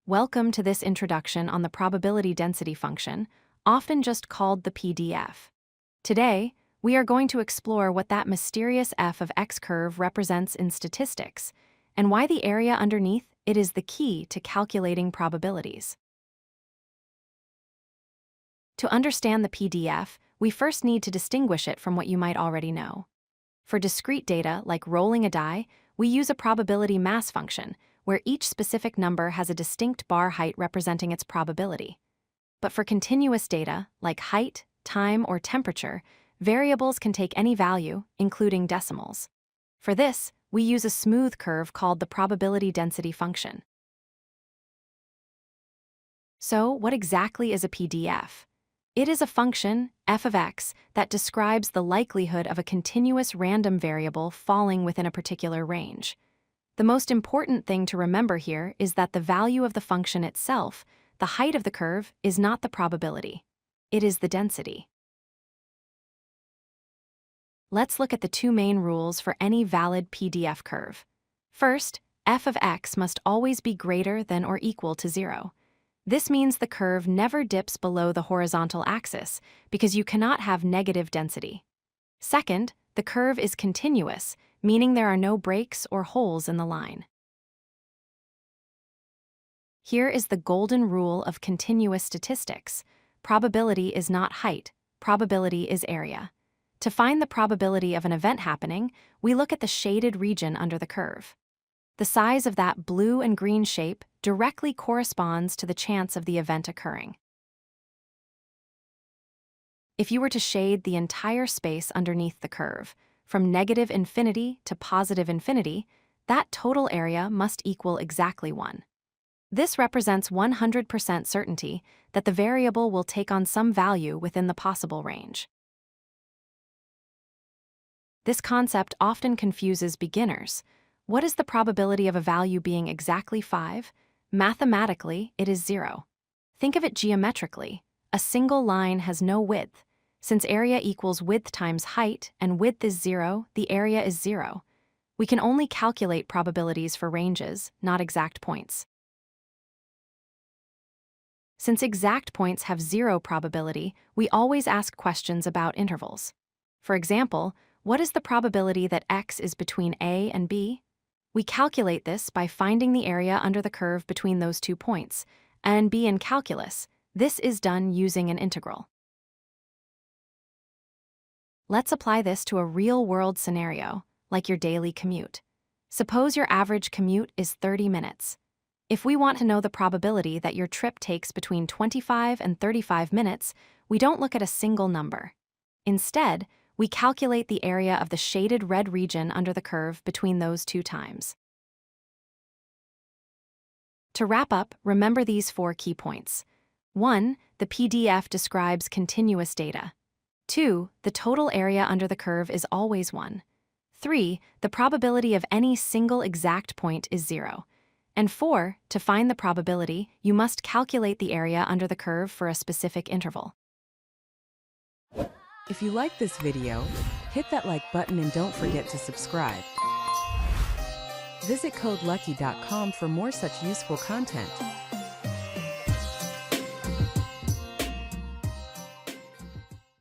Welcome to this introduction on the probability density function, often just called the PDF. Today, we are going to explore what that mysterious f of x curve represents in statistics, and why the area underneath it is the key to calculating probabilities. To understand the PDF, we first need to distinguish it from what you might already know. For discrete data, like rolling a die, we use a probability mass function, where each specific number has a distinct bar height representing its probability. But for continuous data, like height, time, or temperature, variables can take any value, including decimals. For this, we use a smooth curve called the probability density function. So, what exactly is a PDF? It is a function, f of x, that describes the likelihood of a continuous random variable falling within a particular range. The most important thing to remember here is that the value of the function itself, the height of the curve, is not the probability. It is the density. Let's look at the two main rules for any valid PDF curve. First, f of x must always be greater than or equal to 0. This means the curve never dips below the horizontal axis, because you cannot have negative density. Second, the curve is continuous, meaning there are no breaks or holes in the line. Here is the golden rule of continuous statistics. Probability is not height, probability is area. To find the probability of an event happening, we look at the shaded region under the curve. The size of that blue and green shape directly corresponds to the chance of the event occurring. If you were to shade the entire space underneath the curve, from negative infinity to positive infinity, that total area must equal exactly 1. This represents 100% certainty that the variable will take on some value within the possible range. This concept often confuses beginners. What is the probability of a value being exactly 5? Mathematically, it is 0. Think of it geometrically. A single line has no width. Since area equals width times height and width is 0, the area is 0. We can only calculate probabilities for ranges, not exact points. Since exact points have 0 probability, we always ask questions about intervals. For example, what is the probability that x is between a and b? We calculate this by finding the area under the curve between those 2 points, and b in calculus. This is done using an integral. Let's apply this to a real-world scenario, like your daily commute. Suppose your average commute is 30 minutes. If we want to know the probability that your trip takes between 25 and 35 minutes, we don't look at a single number. Instead, we calculate the area of the shaded red region under the curve between those 2 times. To wrap up, remember these 4 key points. 1. The PDF describes continuous data. 2. The total area under the curve is always 1. 3. The probability of any single exact point is 0. And 4. To find the probability, you must calculate the area under the curve for a specific interval. If you like this video, hit that like button and don't forget to subscribe. Visit codelucky.com for more such useful content.